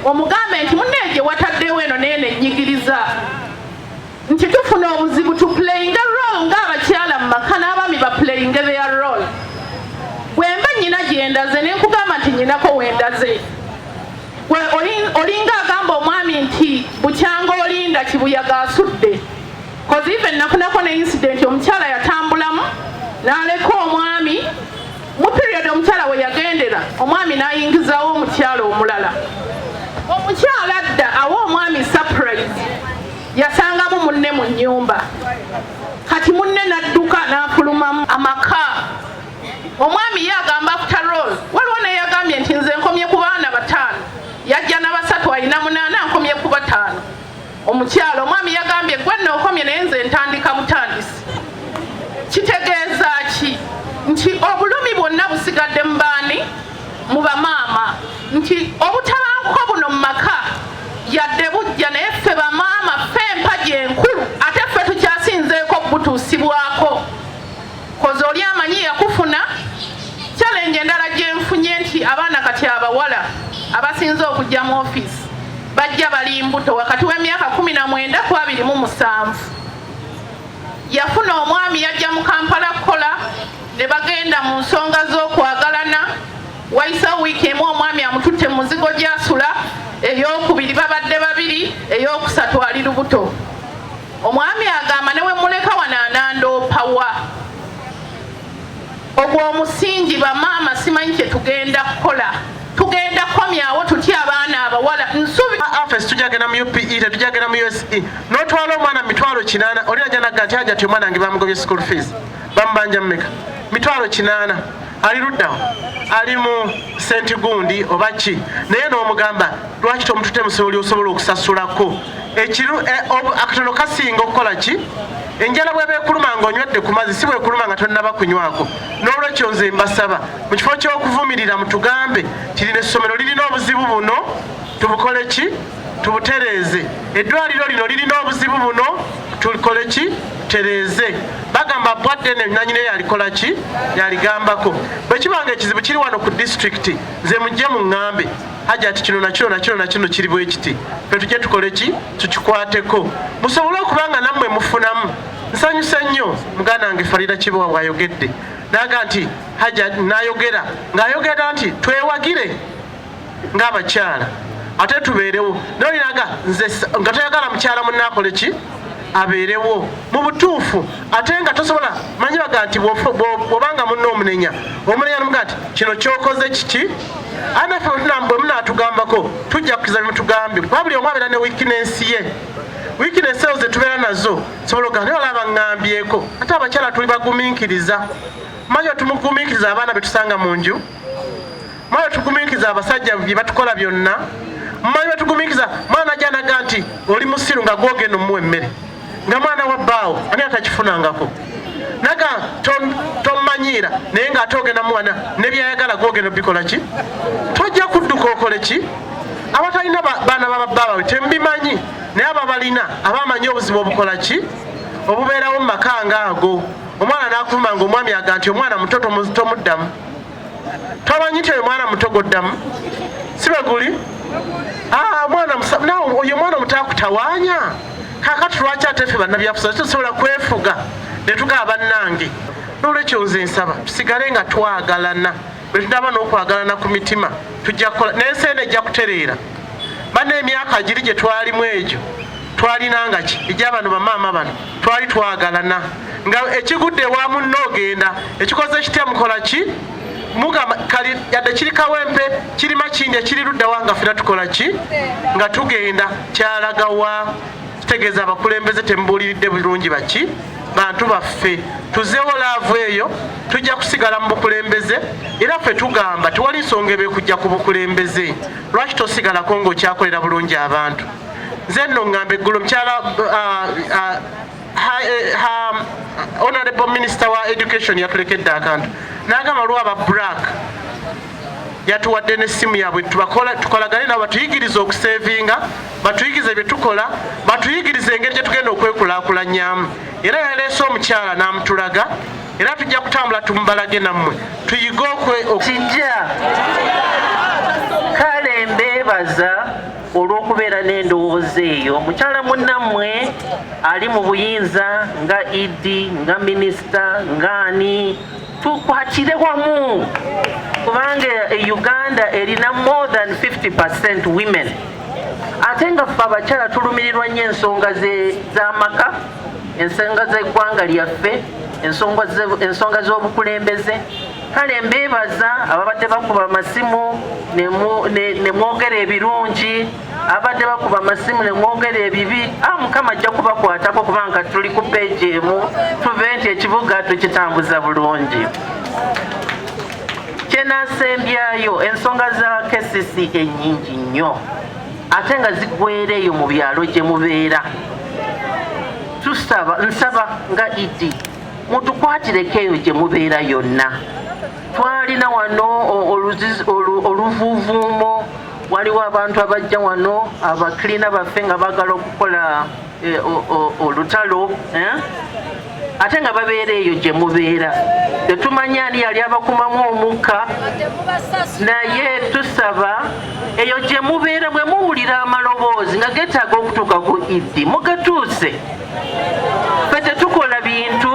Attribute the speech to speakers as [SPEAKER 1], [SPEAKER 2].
[SPEAKER 1] omugambe nti munneege wataddewo eno neene ennyigiriza nti tufuna obuzibu tu playing a role ng'abakyala mu maka n'abaami ba playing their role. Bwemba nnyina gyendaze ne nkugamba nti nnyinako wendaze. Olinga agamba omwami nti bukyanga olinda kibuyaga asudde. Cause even nafunako ne incident omukyala yatambulamu n'aleka omwami mu period omukyala we yagendera omwami n'ayingizawo omukyala omulala. Omukyala adda awa omwami surprise yasangamu munne mu nnyumba. Kati munne n'adduka n'afulumamu amaka. Omwami ye agamba after all waliwo naye yagambye nti nze nkomye ku baana bataano yajja na basatu alina munaana nkomye ku bataano. Omukyala omwami yagambye gwe nno okomye naye nze ntandika butandisi. Kitegeeza ki? Nti obulumi bwonna busigadde mu baani? Mu bamaama. Nti obutabanguko buno mu maka yadde bujja naye ffe bamaama ffe empagi enkulu ate ffe tukyasinzeeko butuusibwako. Kozi oli amanyi yakufuna challenge endala gye nfunye nti abaana kati abawala abasinze okujja mu ofiisi bajja bali mbuto wakati w'emyaka 19 ku 27. Yafuna omwami yajja mu Kampala kukola ne bagenda mu nsonga z'okwagalana. Wayisa wiiki emu omwami amututte mu muzigo gy'asula, ey'okubiri babadde babiri, ey'okusatu ali lubuto. Omwami agamba ne we muleka wano anandoopawa. Ogwo omusingi bamaama simanyi kye tugenda kukola. Tugenda komyawo tutya abaana abawala nsubi
[SPEAKER 2] afes tujagenda mu UPE tetujagenda mu USE n'otwala omwana 800 oli ajja nagga ati ajja ti omwana nge bamugobye school fees bambanja mmeka 800 ali luddawo ali mu St. Gundi oba ki naye n'omugamba lwaki tomutute musoboli osobola okusasulako ekiru akatono kasinga okukola ki enjala bw'eba ekuluma ng'onywedde ku mazzi si bwekuluma nga tonnaba kunywako. N'olwekyo nze mbasaba mu kifo ky'okuvumirira mutugambe kirina essomero lirina obuzibu buno tubukole ki tubutereeze. Eddwaliro lino lirina obuzibu buno tukole ki tutereeze. Bagamba bwadde ne nanyine yalikola ki yaligambako. Bwe kibanga ekizibu kiri wano ku district nze mujje mu ŋŋambe haja ati kino nakino kiri bwe kiti ffe tujje tukole ki tukikwateko musobole okubanga nammwe mufunamu. Nsanyusa nnyo muganda wange Farida Kibuga bw'ayogedde naga nti haja nayogera ng'ayogera nti twewagire ng'abakyala ate tubeerewo nolinaga nze nga toyagala mukyala munnaakole ki abeerewo mu butuufu ate nga tosobola manyi baga nti bw'obanga munno omunenya n'omuga nti kino kyokoze kiki anafe bwe munaatugambako tujja kukiza bimutugambe kuba buli omu abeera ne weakness ye. Weakness ezo ze tubeera nazo sobola oga naye olaba ŋŋambyeko ate abakyala tuli bagumiikiriza. Manyi tumugumiikiriza abaana be tusanga mu nju, manyi tugumiikiriza abasajja bye batukola byonna, manyi batugumiikiriza mwana ajja naga nti oli musiru nga gwogenda omuwa emmere nga mwana wa bbaawo ani atakifunangako naga tomanyiira naye ng'ate ogenda muwana ne byayagala gwogenda obikola ki tojja kudduka okole ki. Abatalina baana bababbaawe tembimanyi naye ababalina abamanyi obuzibu obukola ki obubeerawo mu maka ng'ago. Omwana n'akuvuma ng'omwami aga nti omwana muto tomuddamu tomanyi nti oyo mwana muto goddamu si bwe guli oyo mwana omutaakutawaanya kaakati lwaki ate ffe bannabyabufuzi tusobola kwefuga ne tugaba bannange. N'olwekyo nze nsaba tusigale nga twagalana bwe tunaba n'okwagalana ku mitima tujja kukola n'ensi eno ejja kutereera. Banna emyaka giri gye twalimu egyo twalinanga ki egy'abano bamaama bano twali twagalana nga ekigudde ewamu n'ogenda ekikoze kitya mukola ki mugamba kali yadde kiri kawempe kirima kindi ekiri ludda wanga ffena tukola ki nga tugenda kyalagawa kitegeeza abakulembeze temubuuliridde bulungi baki bantu baffe tuzeewo laavu eyo tujja kusigala mu bukulembeze era ffe tugamba tewali nsonga ebeekujja ku bukulembeze lwaki tosigalako ng'okyakolera bulungi abantu. Nze nno ŋŋamba eggulu mukyala Honorable Minister wa Education yatulekedde akantu n'agamba lwaba black yatuwadde n'essimu yaabwe tukolagane nabo batuyigirize okusevinga batuyigirize bye tukola batuyigirize engeri gye tugenda okwekulaakulanyaamu. Era yaleese omukyala n'amutulaga era tujja kutambula tumubalage nammwe tuyige okijja
[SPEAKER 3] kale mbeebaza olw'okubeera n'endowooza eyo. Mukyala munnammwe ali mu buyinza nga Idi, nga minisita, ng'ani, tukwatire wamu kubanga Uganda erina more than 50% women. Ate nga ffe abakyala tulumirirwa nnyo ensonga z'amaka, ensonga z'eggwanga lyaffe, ensonga z'obukulembeze. Kale mbeebaza ababadde bakuba amasimu ne mwogera ebirungi, abadde bakuba amasimu ne mwogera ebibi. Mukama ajja kubakwatako kubanga tuli ku peegi emu, tube nti ekibuga tukitambuza bulungi. Kyenasembyayo ensonga za KCC ennyingi nnyo ate nga ziggweereeyo mu byalo gye mubeera. Nsaba nga Idi mutukwatireko eyo gye mubeera yonna. Twalina wano oluvuuvuumo, waliwo abantu abajja wano abakirina baffe nga baagala okukola olutalo ate nga babeera eyo gye mubeera. Tetumanya ani yali abakumamu omukka, naye tusaba eyo gye mubeera bwe muwulira amaloboozi nga getaaga okutuuka ku Idi mugatuuse. Ffe tetukola bintu